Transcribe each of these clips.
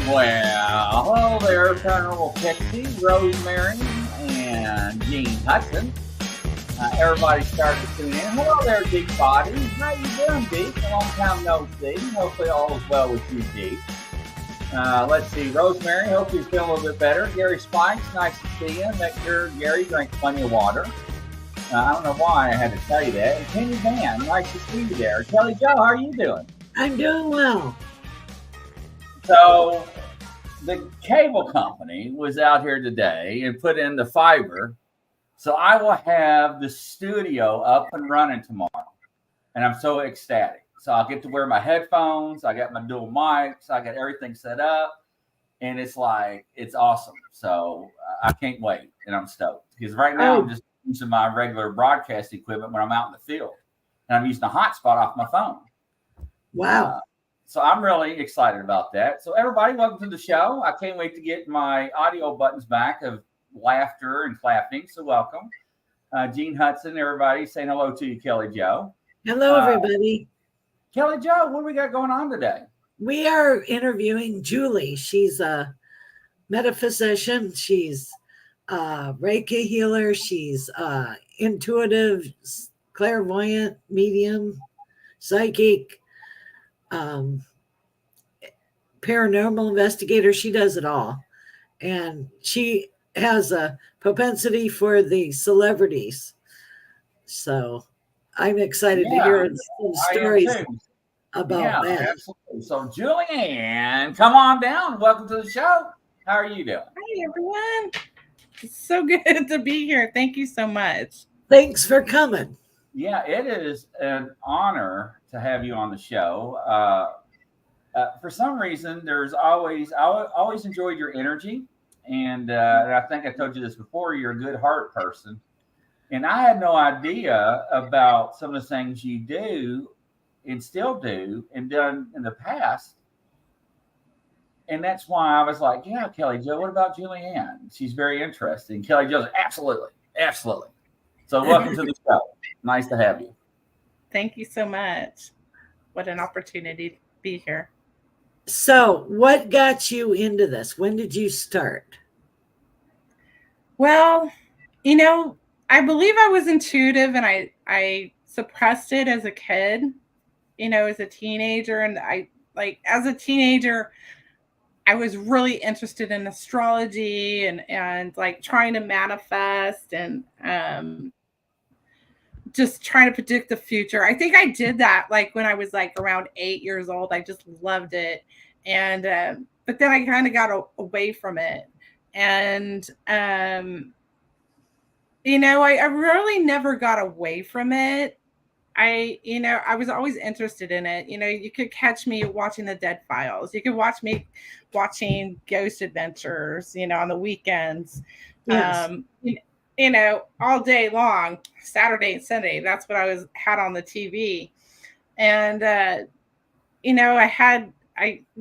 Well, hello there, Paranormal Pixie, Rosemary, and Gene Hudson. Everybody's starting to tune in. Hello there, Deep Body. How you doing, Deep? A long time no see. Hopefully all is well with you, Deep. Let's see, Rosemary, hope you feel a little bit better. Gary Spikes, nice to see you. Make sure Gary drinks plenty of water. I don't know why I had to tell you that. And Kenny Van, nice to see you there. Kelly Joe, how are you doing? I'm doing well. So the cable company was out here today and put in the fiber. So I will have the studio up and running tomorrow. And I'm so ecstatic. So I'll get to wear my headphones. I got my dual mics. I got everything set up. And it's awesome. So I can't wait. And I'm stoked. Because right now I'm just using my regular broadcast equipment when I'm out in the field. And I'm using a hotspot off my phone. Wow. So I'm really excited about that. So everybody, welcome to the show. I can't wait to get my audio buttons back of laughter and clapping. So welcome. Gene Hudson, everybody, saying hello to you, Kelly Joe. Hello, everybody. Kelly Joe, what do we got going on today? We are interviewing Julie. She's a metaphysician. She's a Reiki healer. She's intuitive, clairvoyant, medium, psychic, paranormal investigator. She does it all. And she has a propensity for the celebrities. So I'm excited to hear some stories about that. Absolutely. So Julianne, come on down. Welcome to the show. How are you doing? Hi, everyone. It's so good to be here. Thank you so much. Thanks for coming. Yeah, it is an honor to have you on the show. For some reason, I always enjoyed your energy. And I think I told you this before, you're a good heart person. And I had no idea about some of the things you do and still do and done in the past. And that's why I was like, yeah, Kelly Joe, what about Julianne? She's very interesting. Kelly Joe's absolutely. So welcome to the show. Nice to have you. Thank you so much. What an opportunity to be here. So what got you into this? When did you start? Well, I believe I was intuitive and I suppressed it as a kid, as a teenager. And as a teenager, I was really interested in astrology and like trying to manifest and just trying to predict the future. I think I did that like when I was like around 8 years old. I just loved it. And but then I kind of got away from it. And I really never got away from it. I was always interested in it. You could catch me watching the Dead Files. You could watch me watching Ghost Adventures, on the weekends. Yes. All day long, Saturday and Sunday. That's what had on the TV. And I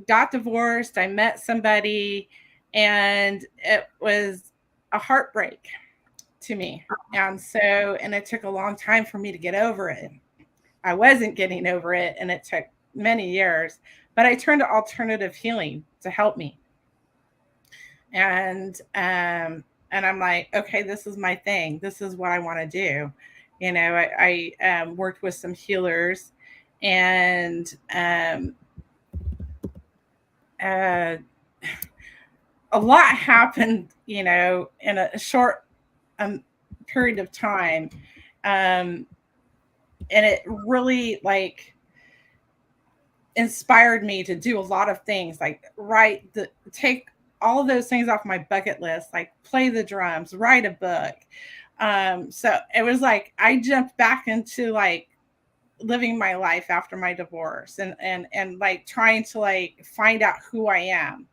got divorced. I met somebody, and it was a heartbreak to me. And it took a long time for me to get over it. I wasn't getting over it, and it took many years, but I turned to alternative healing to help me. And I'm like, okay, this is my thing. This is what I want to do. I worked with some healers, and a lot happened, in a short period of time. And it really inspired me to do a lot of things, like take all of those things off my bucket list, like play the drums, write a book. So it was like I jumped back into living my life after my divorce and like trying to find out who I am.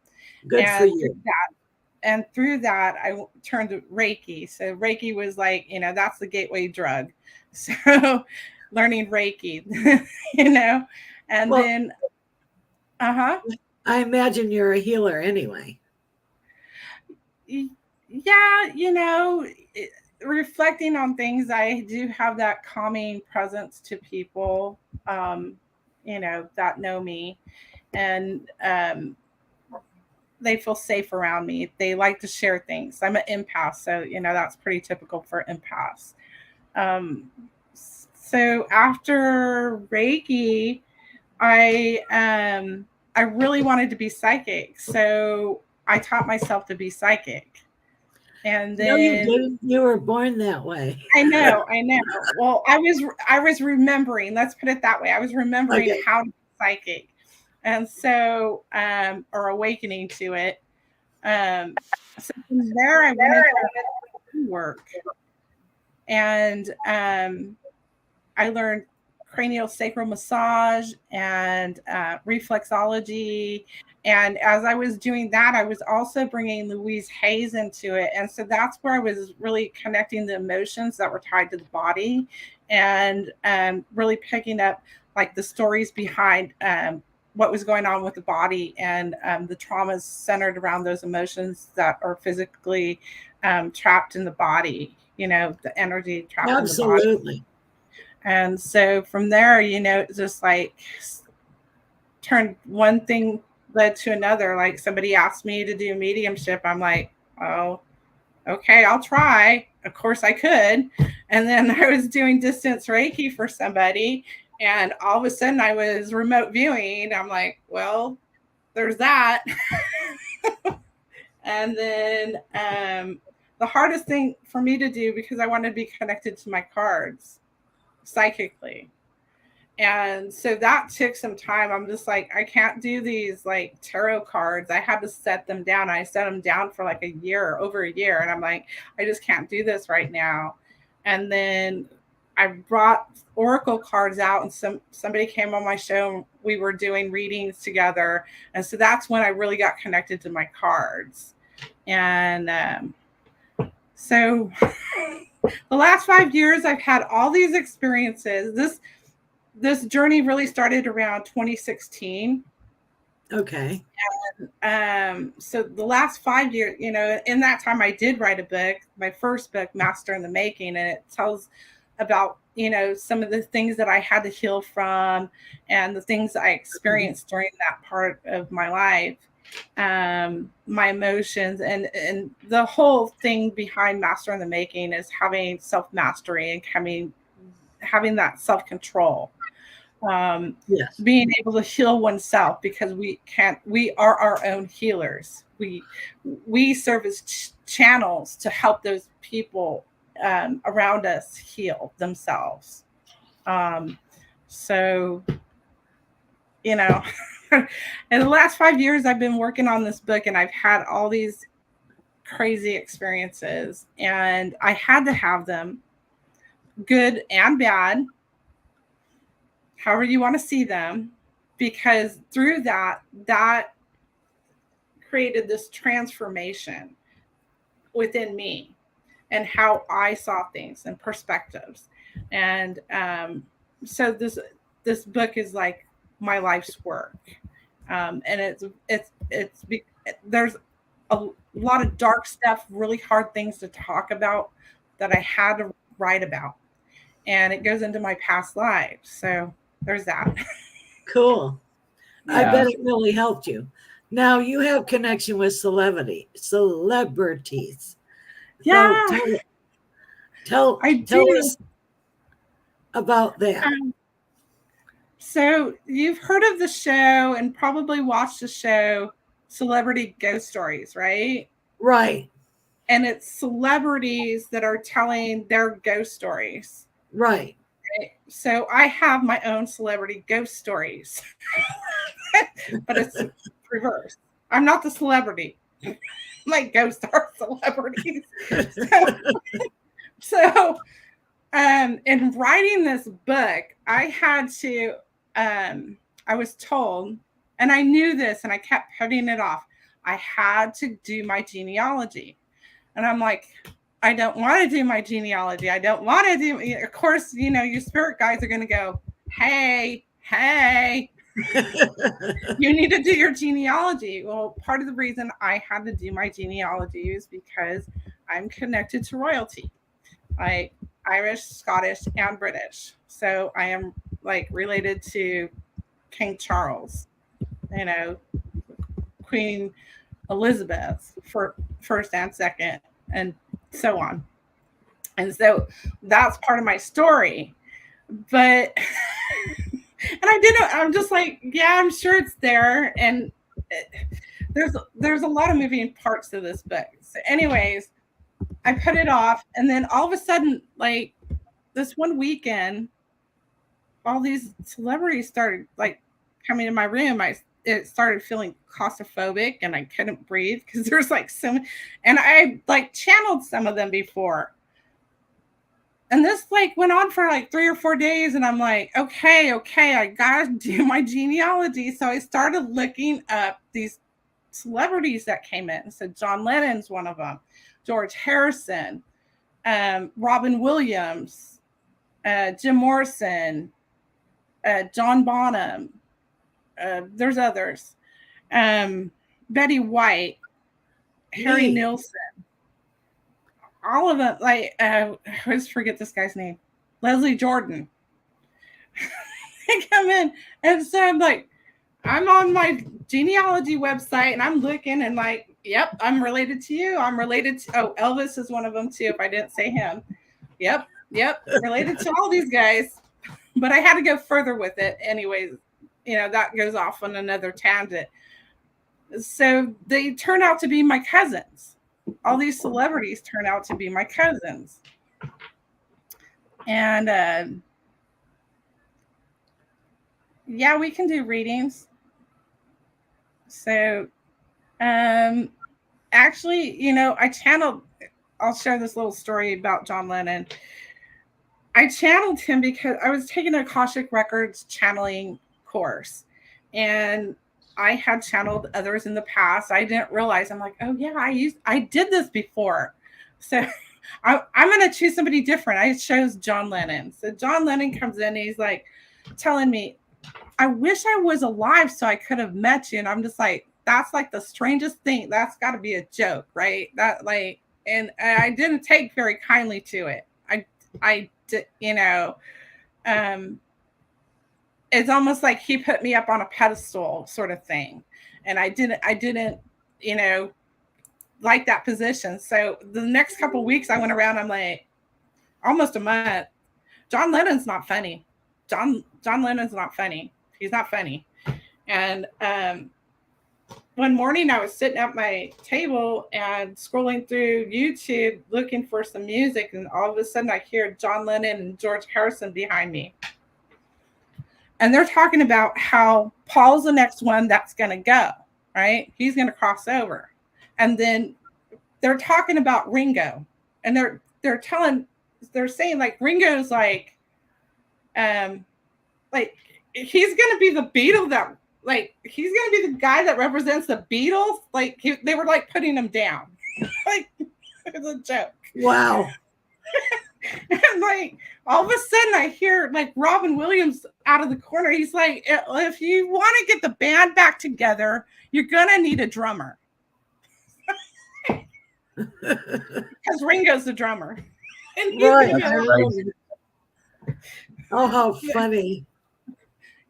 Good for you. Through that, I turned to Reiki. So Reiki was that's the gateway drug. So learning Reiki, then, I imagine you're a healer anyway. Yeah, reflecting on things, I do have that calming presence to people, that know me. And they feel safe around me. They like to share things. I'm an empath, so you know that's pretty typical for empaths. So after Reiki, I really wanted to be psychic, so I taught myself to be psychic. And No, you then didn't. You were born that way. I know. Well, I was remembering. Let's put it that way. I was remembering Okay. how to be psychic, and so or awakening to it. So from there, I went into work, and I learned cranial sacral massage and reflexology. And as I was doing that, I was also bringing Louise Hayes into it. And so that's where I was really connecting the emotions that were tied to the body and really picking up like the stories behind what was going on with the body and the traumas centered around those emotions that are physically trapped in the body, you know, the energy trapped in the body. Absolutely. And so from there, you know, it just like turned one thing led to another. Like somebody asked me to do mediumship. I'm like, oh, okay, I'll try. Of course I could. And then I was doing distance Reiki for somebody. And all of a sudden I was remote viewing. I'm like, well, there's that. And then the hardest thing for me to do, because I wanted to be connected to my cards psychically. And so that took some time. I'm just like, I can't do these like tarot cards. I had to set them down. I set them down for like a year, over a year. And I'm like, I just can't do this right now. And then I brought oracle cards out, and somebody came on my show and we were doing readings together. And so that's when I really got connected to my cards. And so the last 5 years, I've had all these experiences. This journey really started around 2016. Okay. And so the last 5 years, you know, in that time I did write a book, my first book, Master in the Making, and it tells about, you know, some of the things that I had to heal from and the things I experienced during that part of my life, my emotions, and the whole thing behind Master in the Making is having self-mastery and having that self-control. Yes. Being able to heal oneself, because we are our own healers. We serve as channels to help those people around us heal themselves. So, you know, in the last 5 years, I've been working on this book, and I've had all these crazy experiences, and I had to have them, good and bad, however you want to see them, because through that created this transformation within me and how I saw things and perspectives. And so this book is like my life's work, and there's a lot of dark stuff, really hard things to talk about that I had to write about, and it goes into my past lives. So there's that. Cool. Yeah. I bet it really helped you. Now you have connection with celebrities. Yeah, Tell us about that. So you've heard of the show and probably watched the show Celebrity Ghost Stories, right? Right. And it's celebrities that are telling their ghost stories. Right. So I have my own celebrity ghost stories, but it's reversed. I'm not the celebrity. My ghosts are celebrities. So in writing this book, I had to, I was told, and I knew this and I kept putting it off, I had to do my genealogy. And I'm like, I don't want to do my genealogy. I don't want to do, of course, you know, your spirit guides are going to go, hey, you need to do your genealogy. Well, part of the reason I had to do my genealogy is because I'm connected to royalty, like Irish, Scottish, and British. So I am like related to King Charles, you know, Queen Elizabeth for first and second, and so on. And so that's part of my story. But I'm just like, yeah, I'm sure it's there. And there's a lot of moving parts to this book. So anyways, I put it off, and then all of a sudden, like this one weekend, all these celebrities started like coming in my room. It started feeling claustrophobic, and I couldn't breathe because there's like and I like channeled some of them before. And this like went on for like 3 or 4 days, and I'm like, okay, I gotta do my genealogy. So I started looking up these celebrities that came in. So John Lennon's one of them, George Harrison, Robin Williams, Jim Morrison, John Bonham. There's others. Betty White, Harry Nilsson. All of them, like, I always forget this guy's name. Leslie Jordan. They come in, and so I'm like, I'm on my genealogy website, and I'm looking, and like, yep, I'm related to you. I'm related to, Elvis is one of them too, if I didn't say him. Yep, related to all these guys. But I had to go further with it. Anyways, that goes off on another tangent. So they turn out to be my cousins. All these celebrities turn out to be my cousins. And yeah, we can do readings. So actually, I channeled, I'll share this little story about John Lennon. I channeled him because I was taking a Akashic Records channeling course, and I had channeled others in the past. I didn't realize. I'm like, oh yeah, I did this before. So I'm going to choose somebody different. I chose John Lennon. So John Lennon comes in, and he's like telling me, I wish I was alive so I could have met you. And I'm just like, that's like the strangest thing. That's got to be a joke, right? That like, and I didn't take very kindly to it. I did, it's almost like he put me up on a pedestal sort of thing. And I didn't, like that position. So the next couple of weeks I went around, I'm like, almost a month, John Lennon's not funny. John Lennon's not funny. He's not funny. And one morning I was sitting at my table and scrolling through YouTube looking for some music. And all of a sudden I hear John Lennon and George Harrison behind me. And they're talking about how Paul's the next one that's going to go, right? He's going to cross over. And then they're talking about Ringo. And they're saying like Ringo's like he's going to be the Beatle that, like, he's going to be the guy that represents the Beatles. Like they were like putting him down. Like it's a joke. Wow. And like all of a sudden I hear like Robin Williams out of the corner. He's like, if you want to get the band back together, you're gonna need a drummer. Because Ringo's the drummer. And he's right. Oh, how funny.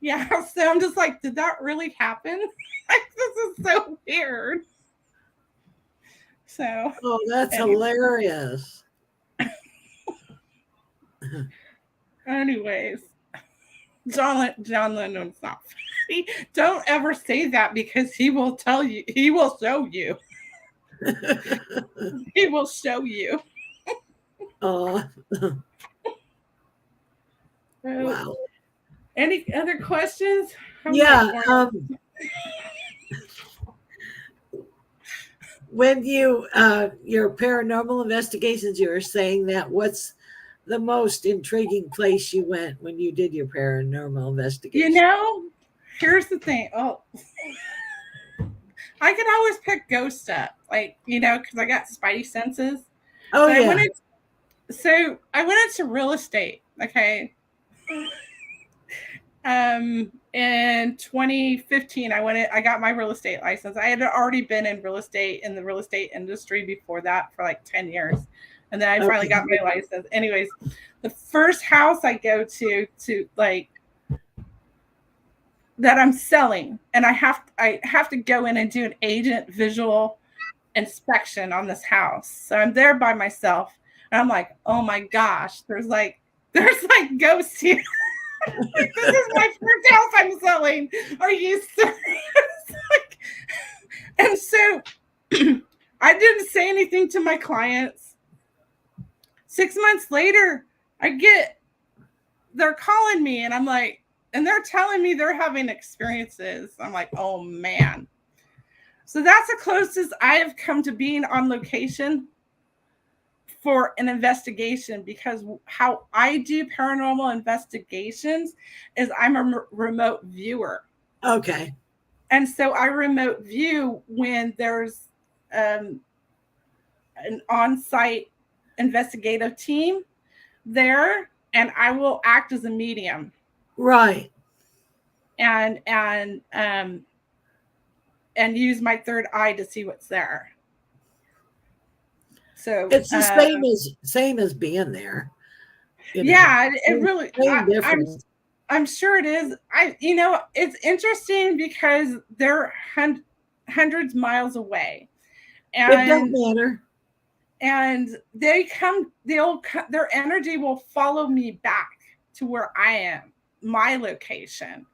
Yeah, so I'm just like, did that really happen? Like, this is so weird. So that's hilarious. Anyways, John Lennon's not funny. Don't ever say that because he will tell you, he will show you. He will show you. Oh. Wow. Any other questions? Yeah. When you your paranormal investigations, you were saying that what's the most intriguing place you went when you did your paranormal investigation? Here's the thing. Oh, I can always pick ghost stuff, like, because I got spidey senses. Oh, so yeah. I went into real estate. Okay. In 2015, I got my real estate license. I had already been in the real estate industry before that for like 10 years. And then I finally got my license. Anyways, the first house I go to like that I'm selling, and I have to go in and do an agent visual inspection on this house. So I'm there by myself, and I'm like, oh my gosh, there's like ghosts here. Like, this is my first house I'm selling. Are you serious? Like, and so I didn't say anything to my clients. 6 months later, they're calling me, and I'm like, and they're telling me they're having experiences. I'm like, oh man. So that's the closest I have come to being on location for an investigation, because how I do paranormal investigations is I'm a remote viewer. Okay. And so I remote view when there's an on-site investigative team there, and I will act as a medium. Right. And use my third eye to see what's there. So it's the same as being there. Yeah, it really. I'm sure it is. It's interesting because they're hundreds miles away, and it don't matter. And their energy will follow me back to where I am, my location,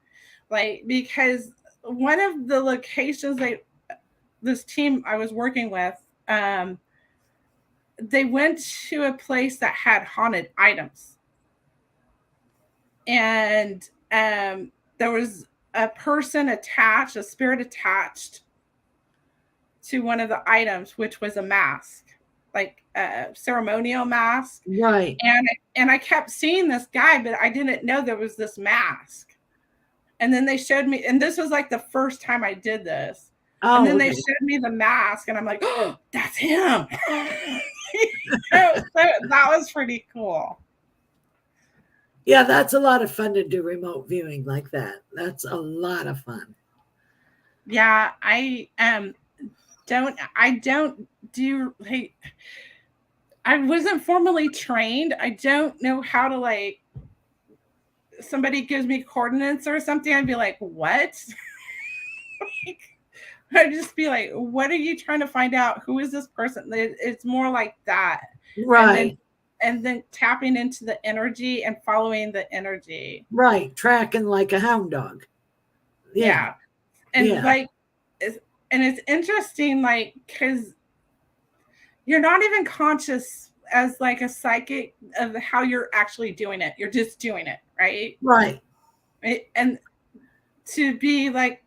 like, because one of the locations this team I was working with, they went to a place that had haunted items, and there was a person attached, a spirit attached to one of the items, which was a mask, like a ceremonial mask. Right. And I kept seeing this guy, but I didn't know there was this mask. And then they showed me, and this was like the first time I did this. Oh, and then they showed me the mask, and I'm like, oh, that's him. So that was pretty cool. Yeah, that's a lot of fun to do remote viewing like that. That's a lot of fun. Yeah, I don't do, like, I wasn't formally trained. I don't know how to, like, somebody gives me coordinates or something, I'd be like, what? Like, I'd just be like, what are you trying to find out? Who is this person? It's more like that. Right. And then tapping into the energy and following the energy. Right. Tracking like a hound dog. Yeah. And like, it's interesting, like, because you're not even conscious as like a psychic of how you're actually doing it. You're just doing it, right? Right. And to be like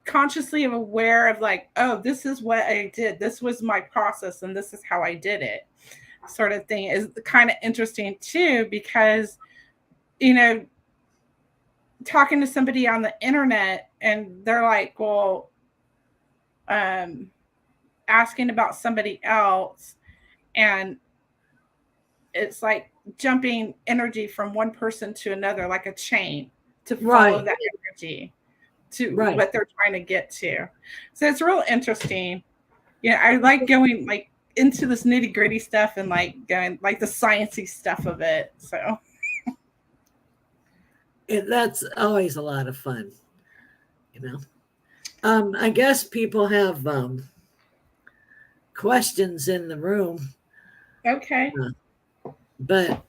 consciously aware of, like, oh, this is what I did. This was my process, and this is how I did it, sort of thing, is kind of interesting too, because, talking to somebody on the internet and they're like, well, asking about somebody else, and it's like jumping energy from one person to another, like a chain, to follow that energy to what they're trying to get to. So it's real interesting. I like going like into this nitty gritty stuff and like going like the sciencey stuff of it. So that's always a lot of fun. I guess people have questions in the room. Okay. But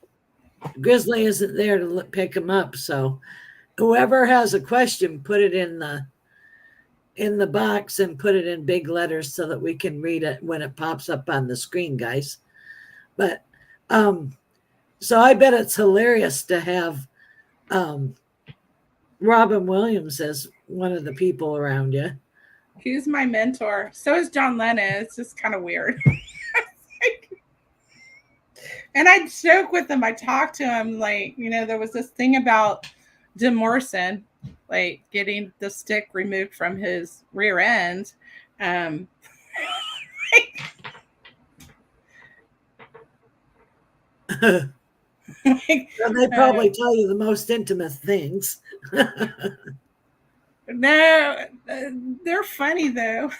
Grizzly isn't there to pick them up. So whoever has a question, put it in the box and put it in big letters so that we can read it when it pops up on the screen, guys. But so I bet it's hilarious to have Robin Williams as one of the people around you. He's my mentor. So is John Lennon. It's just kind of weird. And I joke with him. I talk to him, like, there was this thing about Jim Morrison, like, getting the stick removed from his rear end. They probably tell you the most intimate things. No, they're funny though.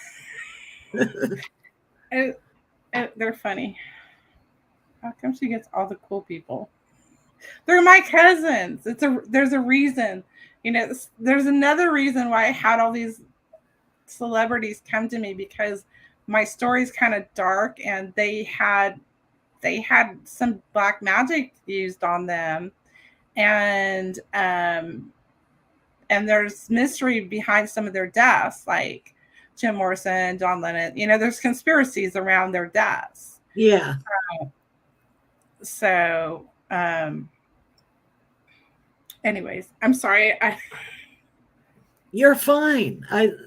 They're funny. How come she gets all the cool people? They're my cousins. There's a reason. You know, there's another reason why I had all these celebrities come to me, because my story's kind of dark, and they had some black magic used on them, and there's mystery behind some of their deaths, like Jim Morrison, John Lennon. You know, there's conspiracies around their deaths. Yeah. So, anyways, I'm sorry. You're fine.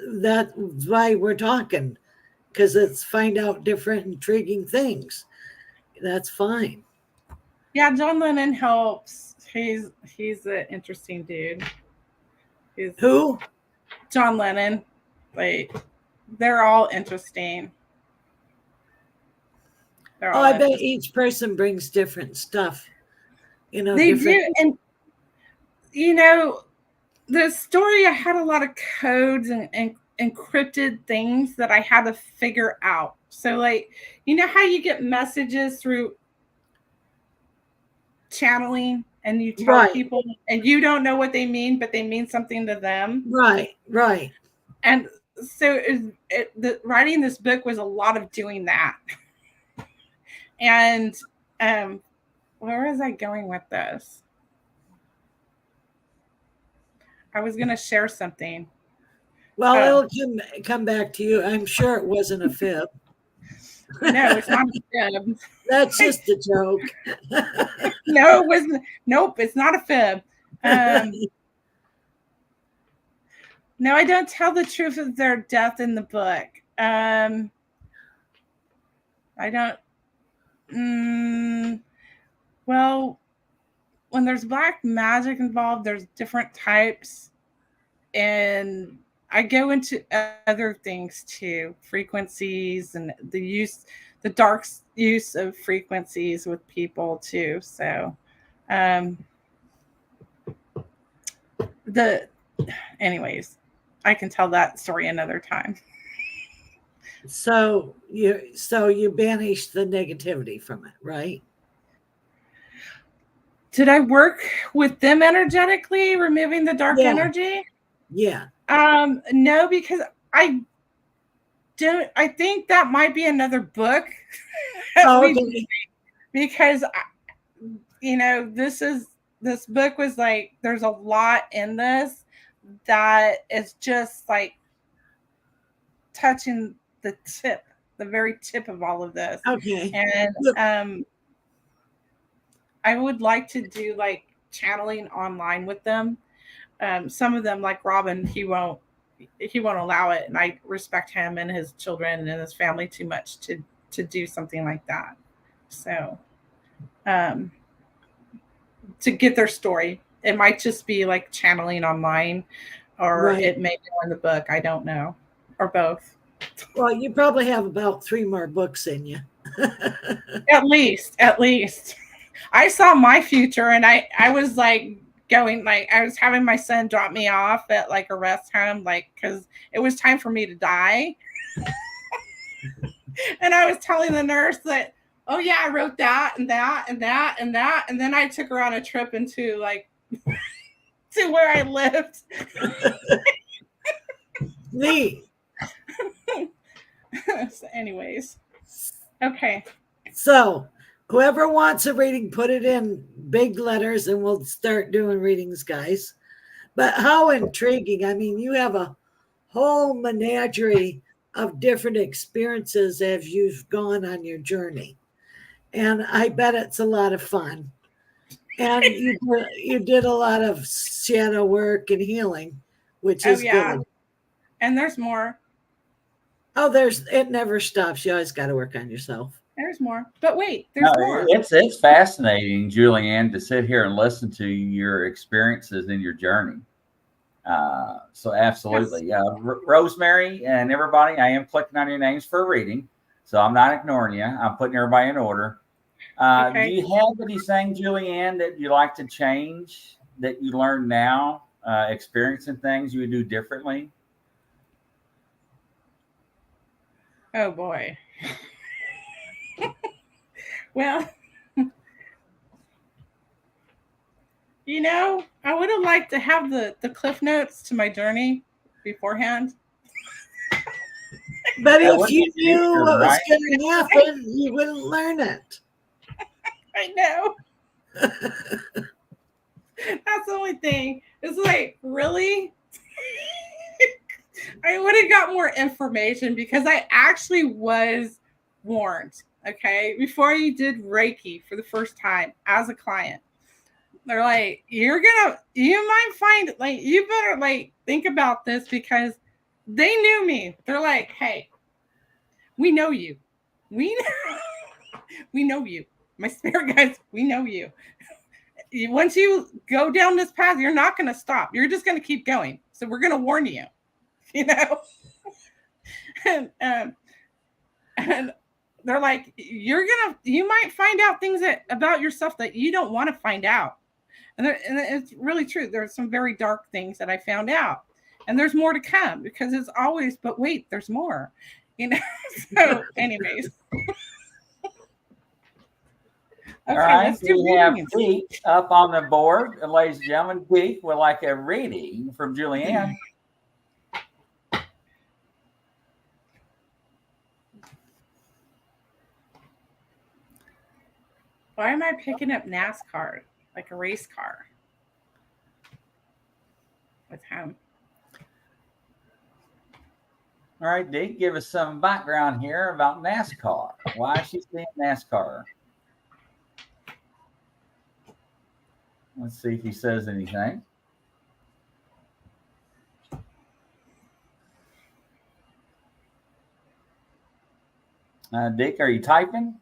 That's why we're talking, because it's find out different intriguing things. That's fine. Yeah, John Lennon helps. He's an interesting dude. Who? John Lennon. Like, they're all interesting. Oh, I bet each person brings different stuff. You know, they do. And, you know, the story, I had a lot of codes and encrypted things that I had to figure out. So, like, you know how you get messages through channeling, and you tell people and you don't know what they mean, but they mean something to them. Right. And so writing this book was a lot of doing that. And where was I going with this? I was going to share something. Well, it'll come back to you. I'm sure it wasn't a fib. No, it's not a fib. That's just a joke. No, it wasn't. Nope, it's not a fib. No, I don't tell the truth of their death in the book. I don't. Well, when there's black magic involved, there's different types. And I go into other things too, frequencies, and the dark use of frequencies with people too. So, anyways, I can tell that story another time. So you banish the negativity from it, right? Did I work with them energetically, removing the dark energy? Yeah. No, because I think that might be another book. Okay. Because you know, this book was like, there's a lot in this that is just like touching the very tip of all of this. Okay. And I would like to do like channeling online with them. Some of them, like Robin, he won't allow it, and I respect him and his children and his family too much to do something like that. So, to get their story, it might just be like channeling online, or it may go in the book. I don't know, or both. Well, you probably have about 3 more books in you. At least. I saw my future, and I was like going, like, I was having my son drop me off at like a rest home, like, because it was time for me to die. And I was telling the nurse that, oh yeah, I wrote that and that and that and that, and then I took her on a trip into like to where I lived. Neat. So anyways, okay. So whoever wants a reading, put it in big letters and we'll start doing readings, guys. But how intriguing. I mean, you have a whole menagerie of different experiences as you've gone on your journey. And I bet it's a lot of fun. And you did a lot of shadow work and healing, which is good. And there's more. Oh, it never stops. You always got to work on yourself. There's more. But wait, there's more. It's fascinating, Julianne, to sit here and listen to your experiences in your journey. So absolutely. Yes. Rosemary and everybody, I am clicking on your names for a reading. So I'm not ignoring you. I'm putting everybody in order. Okay. Do you have anything, Julianne, that you like to change that you learn now, experiencing things you would do differently? Oh boy. Well, I would have liked to have the cliff notes to my journey beforehand. But That if would you be knew future, what was right? going to happen, you wouldn't learn it. I know. That's the only thing. It's like, really? I would have got more information because I actually was warned, okay, before you did Reiki for the first time as a client. They're like, you might find, like, you better, like, think about this because they knew me. They're like, hey, we know you. We know you. My spirit guides, we know you. Once you go down this path, you're not going to stop. You're just going to keep going. So we're going to warn you, and they're like, you might find out things about yourself that you don't want to find out. And it's really true. There's some very dark things that I found out, and there's more to come because it's always, but wait, there's more, So anyways. All Okay, right, let's do we have readings. Geek up on the board. Ladies and gentlemen, Geek would like a reading from Julianne. Why am I picking up NASCAR, like a race car with him? All right, Deke, give us some background here about NASCAR. Why is she saying NASCAR? Let's see if he says anything. Dick, are you typing?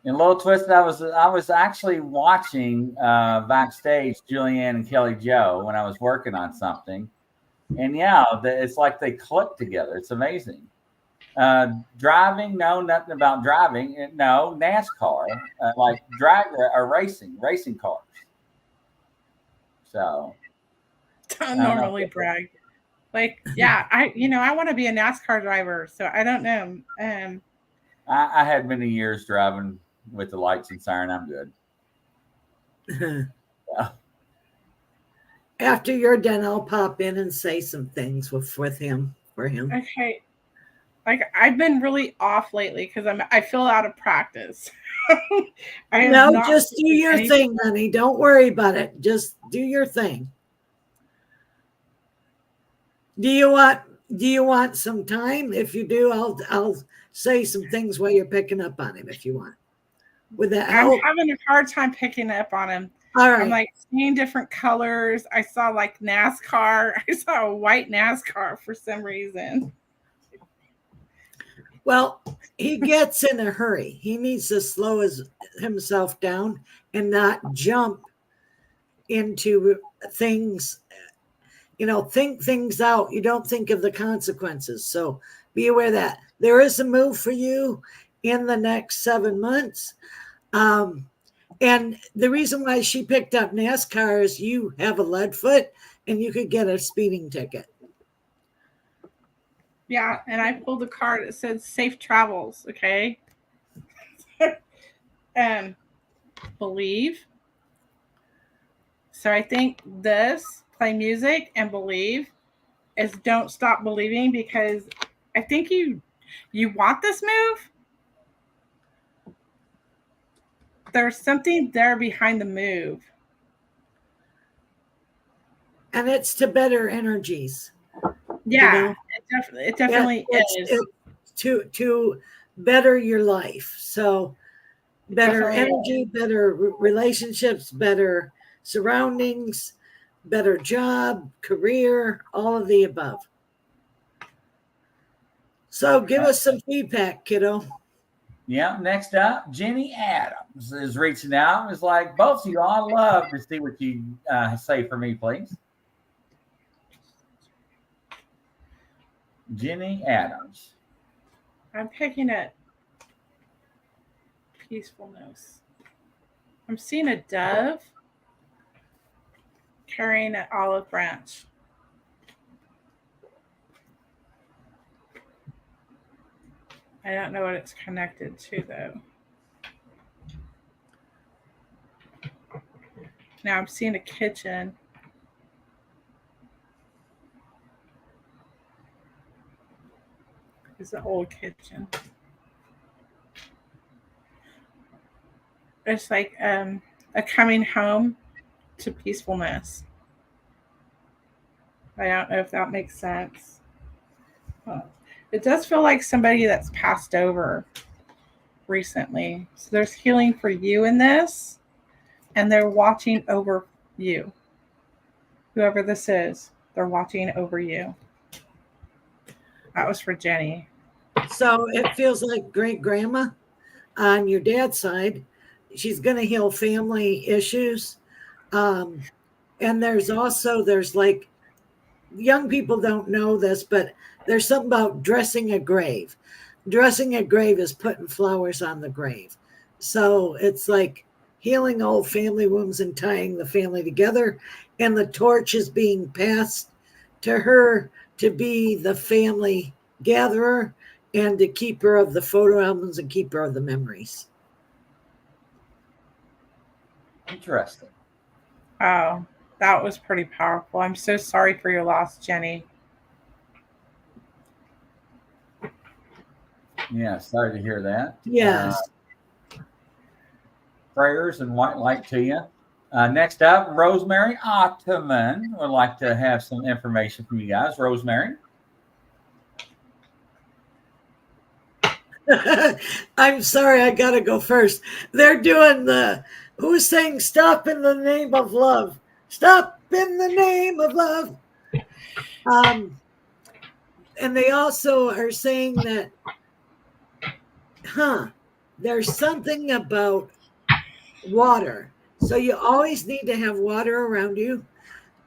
In Little Twisted, I was actually watching backstage Julianne and Kelly Joe when I was working on something, and yeah, it's like they click together. It's amazing. Driving, no, nothing about driving. No, NASCAR, like drag or racing cars. So Don't normally brag. Like, yeah, I want to be a NASCAR driver, so I don't know. I had many years driving with the lights and siren. I'm good. Yeah. After you're done, I'll pop in and say some things with him for him. Okay. Like, I've been really off lately because I feel out of practice. No, just do your thing, honey. Don't worry about it. Just do your thing. Do you want some time? If you do, I'll say some things while you're picking up on him if you want. Would that help? I'm having a hard time picking up on him. All right. I'm like seeing different colors. I saw like NASCAR. I saw a white NASCAR for some reason. Well, he gets in a hurry. He needs to slow himself down and not jump into things. Think things out. You don't think of the consequences. So be aware of that. There is a move for you in the next 7 months. And the reason why she picked up NASCAR is you have a lead foot and you could get a speeding ticket. Yeah, and I pulled a card that said safe travels, okay? And believe. So I think this, play music and believe, is don't stop believing because I think you want this move. There's something there behind the move. And it's to better energies. Yeah, it definitely is. To better your life. So better energy, better relationships, better surroundings, better job, career, all of the above. So give us some feedback, kiddo. Yeah, next up, Jenny Adams is reaching out. It's like, both of you, I'd love to see what you say for me, please. Jenny Adams. I'm picking at peacefulness. I'm seeing a dove carrying an olive branch. I don't know what it's connected to, though. Now I'm seeing a kitchen. It's an old kitchen. It's like a coming home to peacefulness. I don't know if that makes sense. It does feel like somebody that's passed over recently. So there's healing for you in this, and they're watching over you. Whoever this is, they're watching over you. That was for Jenny. So it feels like great grandma on your dad's side. She's going to heal family issues. And there's like, young people don't know this, but there's something about dressing a grave. Dressing a grave is putting flowers on the grave. So it's like healing old family wounds and tying the family together. And the torch is being passed to her to be the family gatherer and the keeper of the photo albums and keeper of the memories. Interesting. Oh, that was pretty powerful. I'm so sorry for your loss, Jenny. Yeah, sorry to hear that. Yes. Prayers and white light to you. Next up, Rosemary Ottoman would like to have some information from you guys. Rosemary. I'm sorry, I gotta go first. They're doing who's saying stop in the name of love? Stop in the name of love. And they also are saying that, there's something about water. So you always need to have water around you.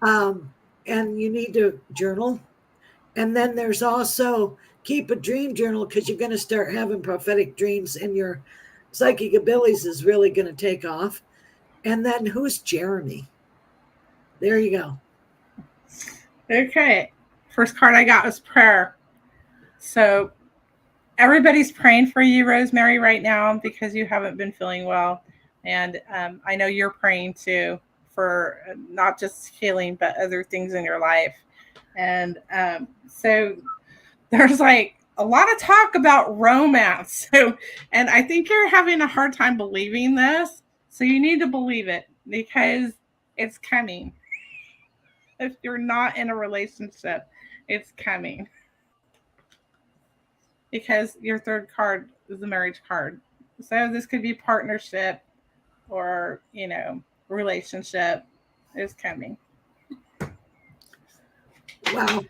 And you need to journal. And then there's also keep a dream journal because you're going to start having prophetic dreams and your psychic abilities is really going to take off. And then who's Jeremy? There you go. Okay. First card I got was prayer. So everybody's praying for you, Rosemary, right now because you haven't been feeling well. And I know you're praying too for not just healing, but other things in your life. And so there's like a lot of talk about romance. So, and I think you're having a hard time believing this. So you need to believe it because it's coming. If you're not in a relationship, it's coming. Because your third card is the marriage card. So this could be partnership or, relationship is coming. Wow.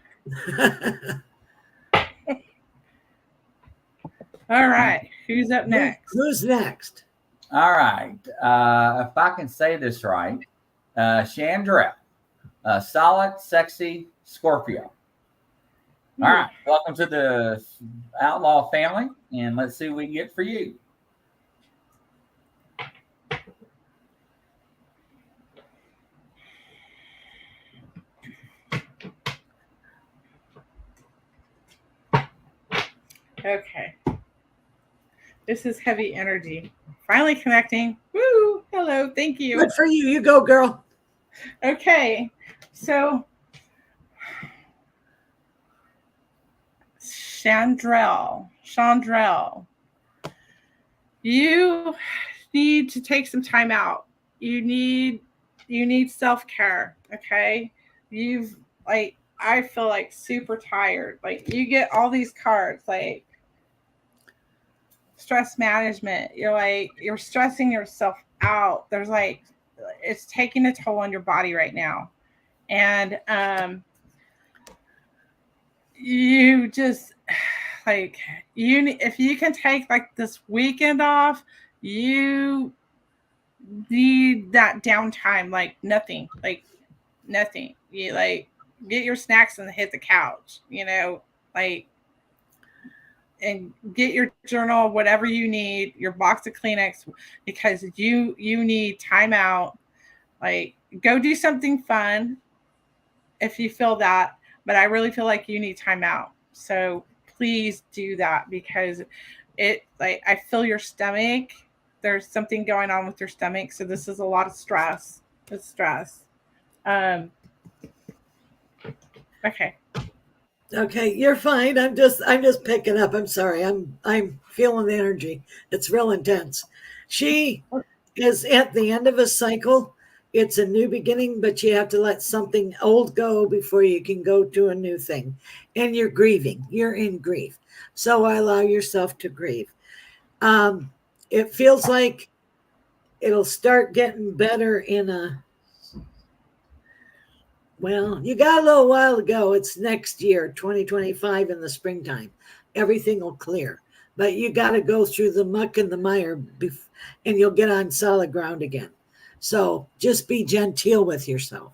All right. Who's up next? Who's next? All right. If I can say this right, Chandrell, solid, sexy Scorpio. All right. Welcome to the Outlaw family, and let's see what we can get for you. Okay. This is heavy energy. Finally connecting. Woo! Hello. Thank you. Good for you. You go, girl. Okay. So, Chandrell, you need to take some time out. You need self-care. Okay. I feel like super tired. Like you get all these cards, like stress management. You're stressing yourself out. There's like, it's taking a toll on your body right now. And, you just like, if you can take like this weekend off, you need that downtime, like nothing. You like get your snacks and hit the couch, and get your journal, whatever you need, your box of Kleenex, because you need time out. Like go do something fun if you feel that, but I really feel like you need time out. So please do that because I feel your stomach. There's something going on with your stomach. So this is a lot of stress. with stress. Okay. Okay, you're fine. I'm just picking up. I'm sorry. I'm feeling the energy. It's real intense. She is at the end of a cycle. It's a new beginning, but you have to let something old go before you can go to a new thing. And you're grieving. You're in grief. So allow yourself to grieve. It feels like it'll start getting better in a well, you got a little while to go. It's next year, 2025 in the springtime. Everything will clear. But you got to go through the muck and the mire and you'll get on solid ground again. So just be genteel with yourself.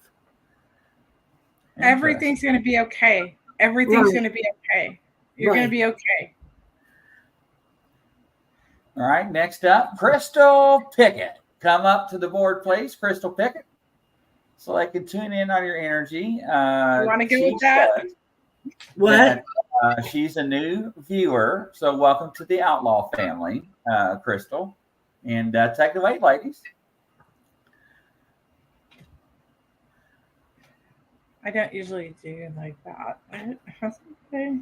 Everything's going to be okay. Everything's going to be okay. You're going to be okay. All right, next up, Crystal Pickett. Come up to the board, please, Crystal Pickett, so I can tune in on your energy. You want to go with that? What? She's a new viewer, so welcome to the Outlaw family, Crystal. And take it away, ladies. I don't usually do like that. Okay.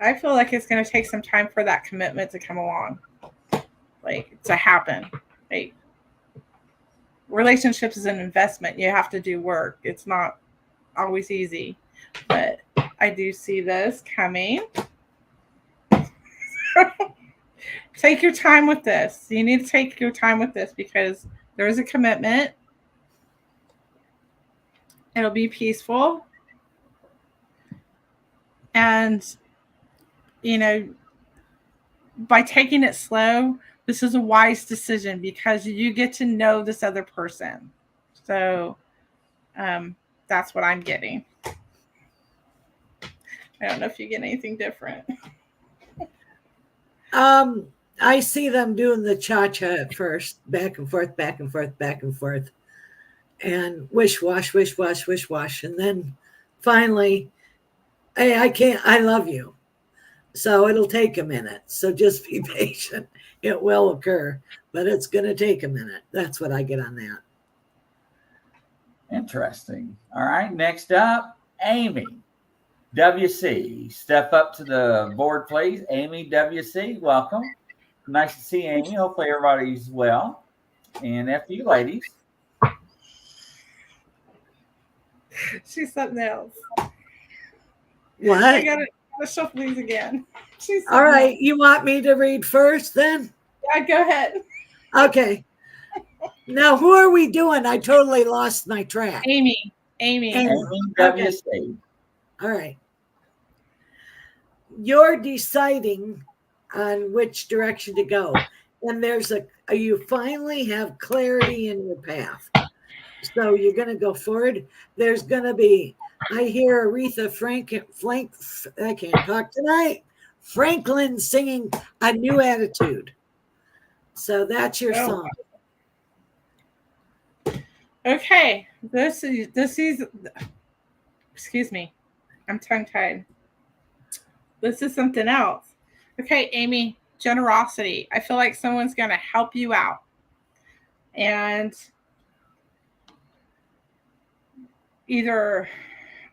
I feel like it's going to take some time for that commitment to come along, like to happen. Like relationships is an investment. You have to do work. It's not always easy, but I do see this coming. Take your time with this. You need to take your time with this because there is a commitment. It'll be peaceful. And, you know, by taking it slow, this is a wise decision because you get to know this other person. So that's what I'm getting. I don't know if you get anything different. I see them doing the cha-cha at first, back and forth, back and forth, back and forth, and wish wash, wish wash, wish wash, and then finally, hey, I love you. So it'll take a minute. So just be patient. It will occur, but it's going to take a minute. That's what I get on that. Interesting. All right, next up, Amy WC. Step up to the board, please. Amy WC, welcome. Nice to see Amy. Hopefully everybody's well. And after you, ladies. She's something else. What? I gotta shuffle these again. All right. Else. You want me to read first then? Yeah, go ahead. Okay. Now, who are we doing? I totally lost my track. Amy WC. Okay. All right. You're deciding on which direction to go. And you finally have clarity in your path. So you're going to go forward. There's going to be, I hear Aretha I can't talk tonight. Franklin singing A New Attitude. So that's your song. Okay. This is, excuse me. I'm tongue-tied. This is something else. Okay, Amy, generosity. I feel like someone's going to help you out. And either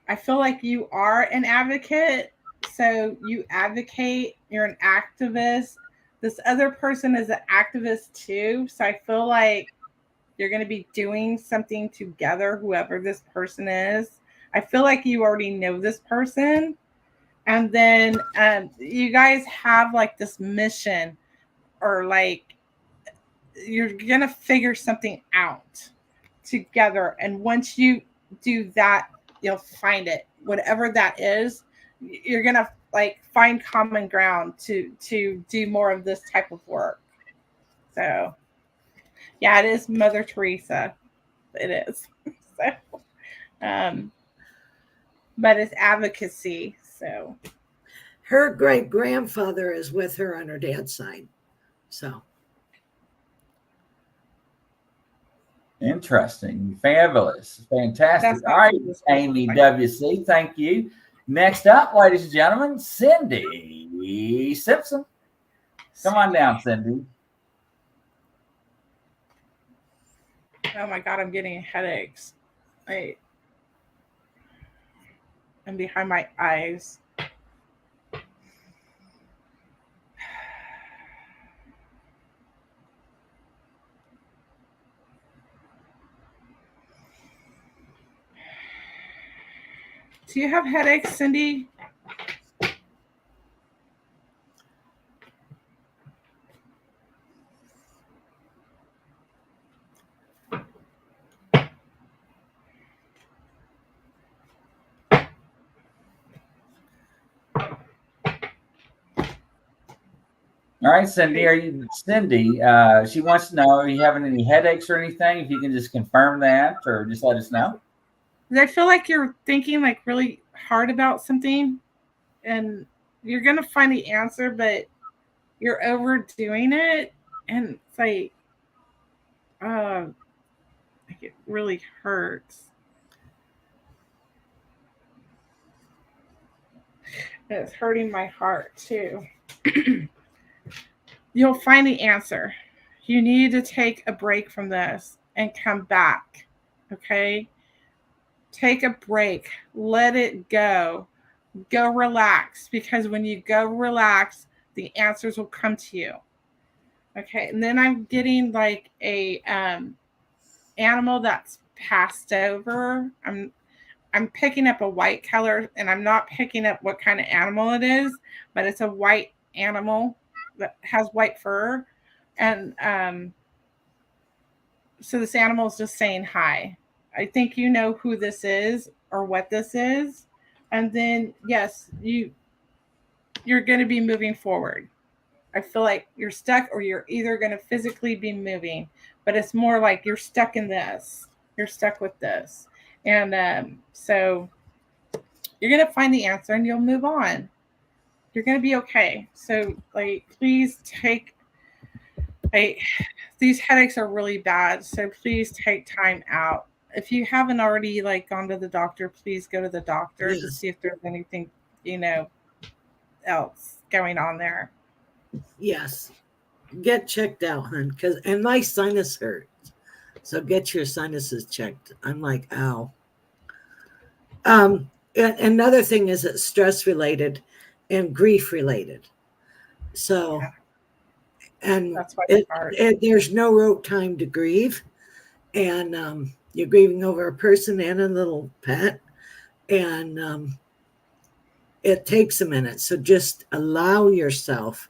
I feel like you are an advocate, so you advocate, you're an activist. This other person is an activist too, so I feel like you're going to be doing something together, whoever this person is. I feel like you already know this person. And then you guys have like this mission or like you're going to figure something out together. And once you do that, you'll find it. Whatever that is, you're going to like find common ground to do more of this type of work. So, yeah, it is Mother Teresa. It is. So, but it's advocacy. So her great grandfather is with her on her dad's side. So interesting, fabulous, fantastic. All right, Amy WC, thank you. Next up, ladies and gentlemen, Cindy Simpson. Come on down, Cindy. Oh my God, I'm getting headaches. And behind my eyes. Do you have headaches, Cindy? All right, Cindy. Cindy? She wants to know: are you having any headaches or anything? If you can just confirm that, or just let us know. I feel like you're thinking like really hard about something, and you're gonna find the answer, but you're overdoing it, and it's like it really hurts. And it's hurting my heart too. You'll find the answer. You need to take a break from this and come back. Okay? Take a break. Let it go. Go relax, because when you go relax, the answers will come to you. Okay? And then I'm getting like a animal that's passed over. I'm picking up a white color, and I'm not picking up what kind of animal it is, but it's a white animal that has white fur. And so this animal is just saying hi. I think you know who this is or what this is. And then, yes, you're going to be moving forward. I feel like you're stuck, or you're either going to physically be moving, but it's more like you're stuck in this. You're stuck with this. And so you're going to find the answer and you'll move on. You're going to be okay. So, like, please these headaches are really bad. So please take time out. If you haven't already like gone to the doctor, please go to the doctor to see if there's anything, else going on there. Yes. Get checked out, hon. And my sinus hurts. So get your sinuses checked. I'm like, ow. Another thing is it's stress related and grief related. So, and that's why there's no rote time to grieve. And you're grieving over a person and a little pet. And it takes a minute. So just allow yourself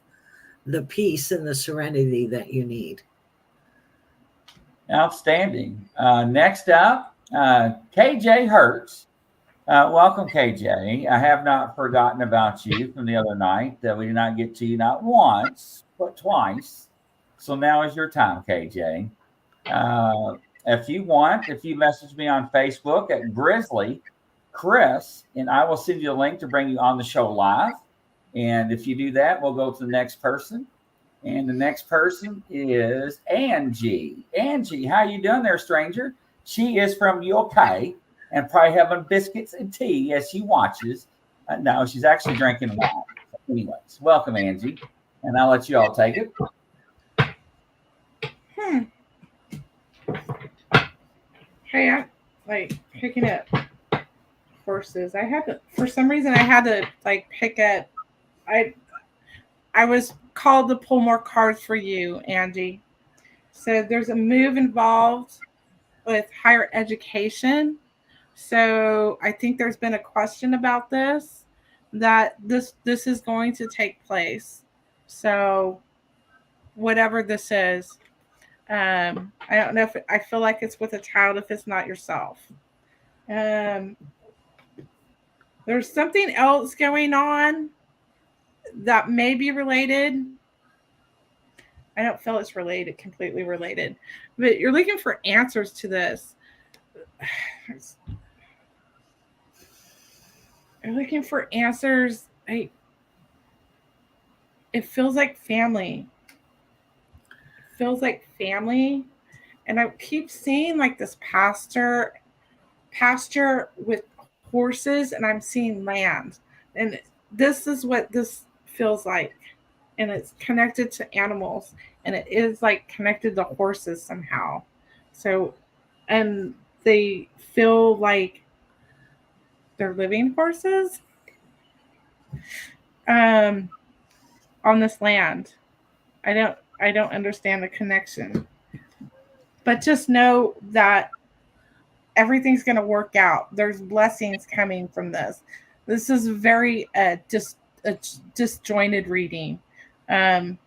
the peace and the serenity that you need. Outstanding. Next up, KJ Hertz. Welcome, KJ. I have not forgotten about you from the other night. We did not get to you not once, but twice. So now is your time, KJ. If you message me on Facebook at Grizzly Chris, and I will send you a link to bring you on the show live. And if you do that, we'll go to the next person. And the next person is Angie. Angie, how you doing there, stranger? She is from UK and probably having biscuits and tea as she watches. No, she's actually drinking wine. Anyways, welcome, Angie. And I'll let you all take it. Hey, I'm like picking up horses. For some reason, I had to like pick up. I was called to pull more cards for you, Angie. So there's a move involved with higher education. So I think there's been a question about this, that this is going to take place. So whatever this is, I don't know if I feel like it's with a child if it's not yourself. There's something else going on that may be related. I don't feel it's completely related, but you're looking for answers to this. You're looking for answers. It feels like family. It feels like family. And I keep seeing like this pasture with horses, and I'm seeing land. And this is what this feels like. and it's connected to animals, and it is like connected to horses somehow. So, and they feel like they're living horses um, on this land. I don't understand the connection, but just know that everything's going to work out. There's blessings coming from this. This is very a disjointed reading. Um,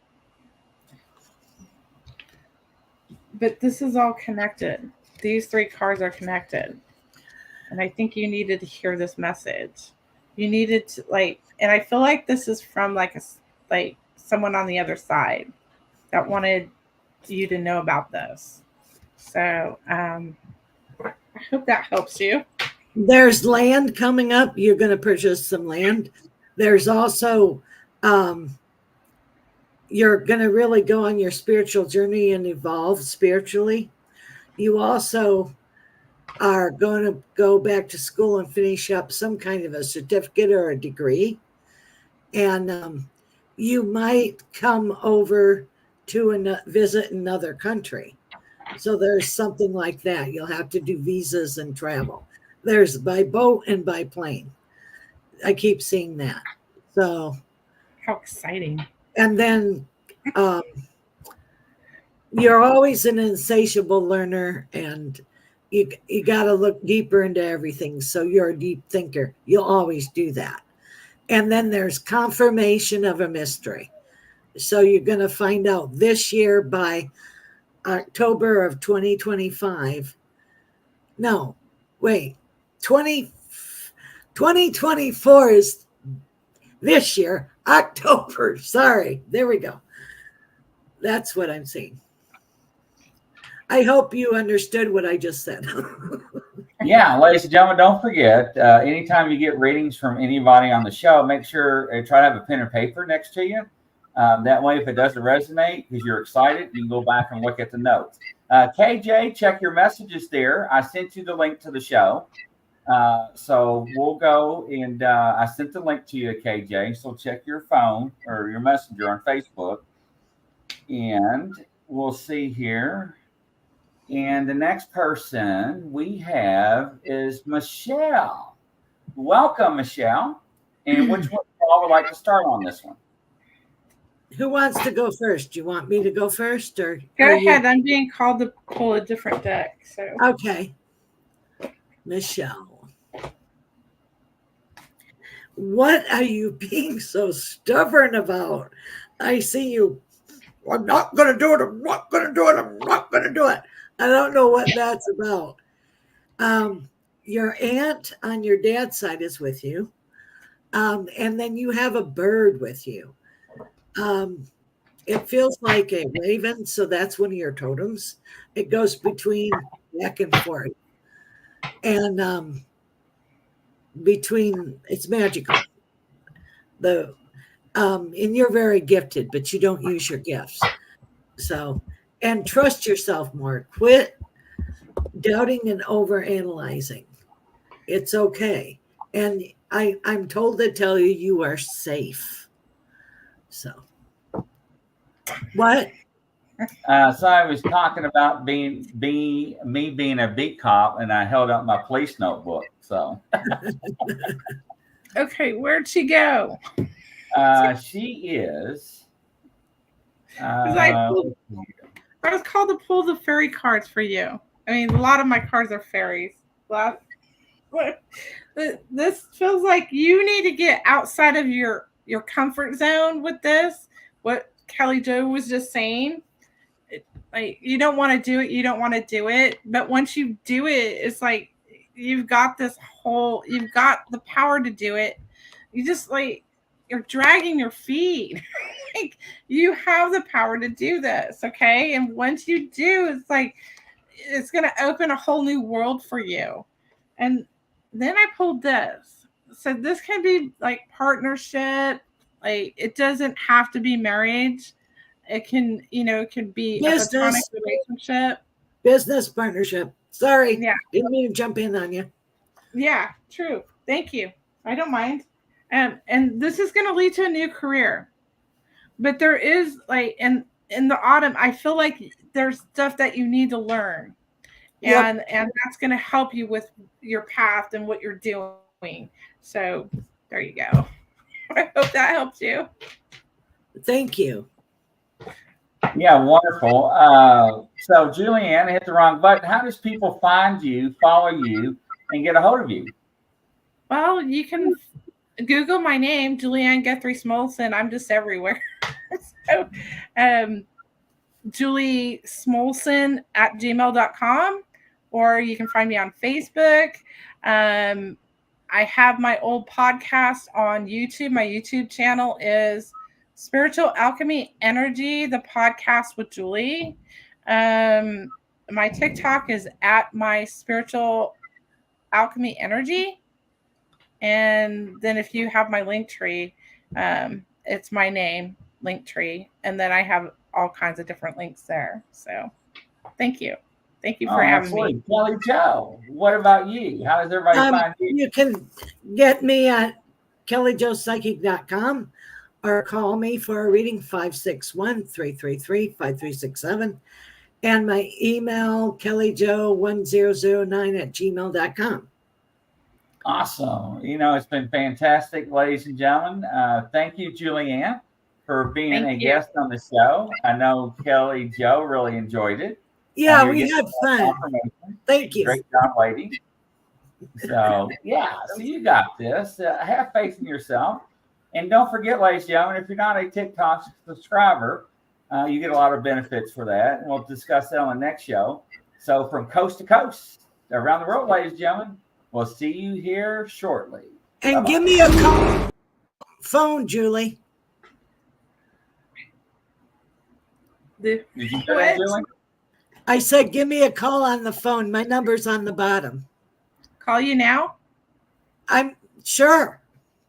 but this is all connected. These three cards are connected. And I think you needed to hear this message. You needed to and I feel like this is from like someone on the other side that wanted you to know about this. So I hope that helps you. There's land coming up. You're going to purchase some land. There's also, you're going to really go on your spiritual journey and evolve spiritually. You also are going to go back to school and finish up some kind of a certificate or a degree. And you might come over to visit another country. So there's something like that. You'll have to do visas and travel. There's by boat and by plane. I keep seeing that. So how exciting. And then you're always an insatiable learner, and you got to look deeper into everything. So you're a deep thinker. You'll always do that. And then there's confirmation of a mystery. So you're going to find out this year by October of 2025. No, wait. 2024 is this year, October. Sorry. There we go. That's what I'm saying. I hope you understood what I just said. Yeah, ladies and gentlemen, don't forget, anytime you get readings from anybody on the show, make sure try to have a pen and paper next to you. That way, if it doesn't resonate because you're excited, you can go back and look at the notes. KJ, check your messages there. I sent you the link to the show. So we'll go and I sent the link to you, KJ. So check your phone or your messenger on Facebook. And we'll see here. And the next person we have is Michelle. Welcome, Michelle. And which one I would like to start on this one? Who wants to go first? Do you want me to go first, or go ahead? I'm being called to pull a different deck. So okay, Michelle, what are you being so stubborn about? I see you. I'm not going to do it. I'm not going to do it. I'm not going to do it. I don't know what that's about. Your aunt on your dad's side is with you. And then you have a bird with you. It feels like a raven, so that's one of your totems. It goes between back and forth. And it's magical. And you're very gifted, but you don't use your gifts. So, and trust yourself more. Quit doubting and overanalyzing. It's okay. And I'm told to tell you are safe. So, what? So I was talking about me being a beat cop, and I held up my police notebook. So, okay, where'd she go? She is. I was called to pull the fairy cards for you. I mean, a lot of my cards are fairies. This feels like you need to get outside of your comfort zone with this. What Kelly Jo was just saying. Like, you don't want to do it. You don't want to do it. But once you do it, it's like you've got the power to do it. You just you're dragging your feet. Like, you have the power to do this, okay? And once you do, it's like it's going to open a whole new world for you. And then I pulled this. So this can be like partnership. Like, it doesn't have to be marriage. It can, it can be a platonic relationship. Business partnership. Sorry. Yeah. Didn't mean to jump in on you. Yeah, true. Thank you. I don't mind. And this is going to lead to a new career. but there is like in the autumn, I feel like there's stuff that you need to learn. Yep. And that's going to help you with your path and what you're doing. So there you go. I hope that helps you. Thank you. Yeah, wonderful. So Julianne hit the wrong button. How does people find you, follow you, and get a hold of you? Well, you can Google my name, Julianne Guthrie Smolson. I'm just everywhere. So, Julie Smolson at gmail.com, or you can find me on Facebook. I have my old podcast on YouTube. My YouTube channel is Spiritual Alchemy Energy, the podcast with Julie. My TikTok is at my Spiritual Alchemy Energy. And then if you have my link tree, it's my name, link tree. And then I have all kinds of different links there. So thank you. Thank you for having me. Kelly Jo, what about you? How does everybody find you? You can get me at kellyjopsychic.com or call me for a reading 561-333-5367. And my email, kellyjo1009@gmail.com. Awesome. It's been fantastic, ladies and gentlemen. Thank you, Julianne, for being a guest on the show. I know Kelly Jo really enjoyed it. Yeah, we had fun. Thank you. Great job, lady. So, so you got this. Have faith in yourself. And don't forget, ladies and gentlemen, if you're not a TikTok subscriber, you get a lot of benefits for that. And we'll discuss that on the next show. So from coast to coast, around the world, ladies and gentlemen, we'll see you here shortly. And Bye-bye. give me a call. Phone, Julie. Did you say that, Julie? I said, give me a call on the phone. My number's on the bottom. Call you now? I'm sure.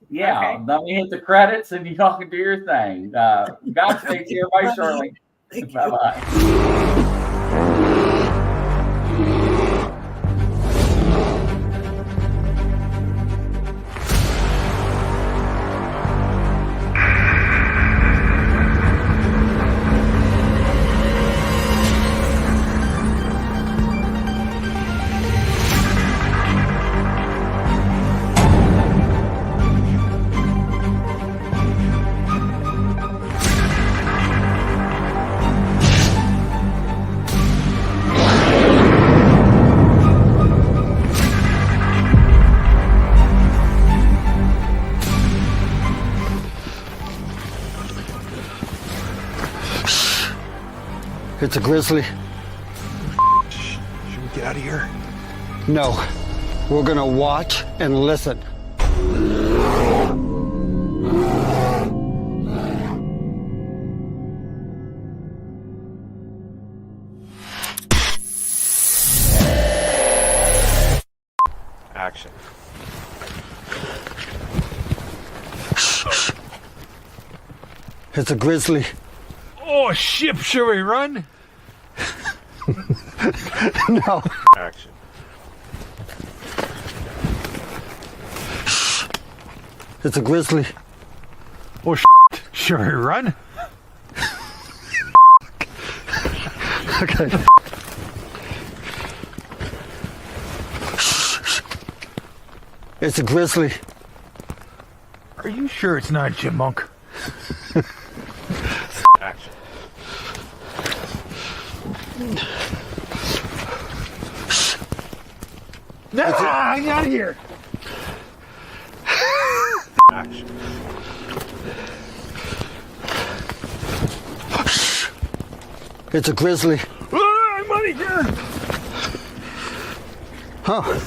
Yeah, Okay. Let me hit the credits and y'all can do your thing. Godspeed to everybody shortly. Thank you. Bye-bye. It's a grizzly. Should we get out of here? No, we're gonna watch and listen. Action. It's a grizzly. Oh, shit, should we run? No. Action. It's a grizzly. Oh, should we run? Okay. It's a grizzly. Are you sure it's not a chipmunk? Action. No, I'm out of here. Action. It's a grizzly. I'm out of here. Huh.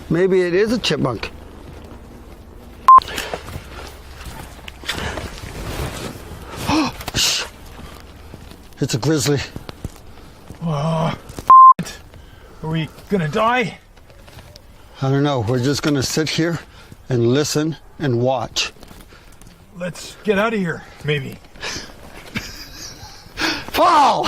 Maybe it is a chipmunk. It's a grizzly. Are we gonna die? I don't know. We're just gonna sit here and listen and watch. Let's get out of here, maybe. Fall!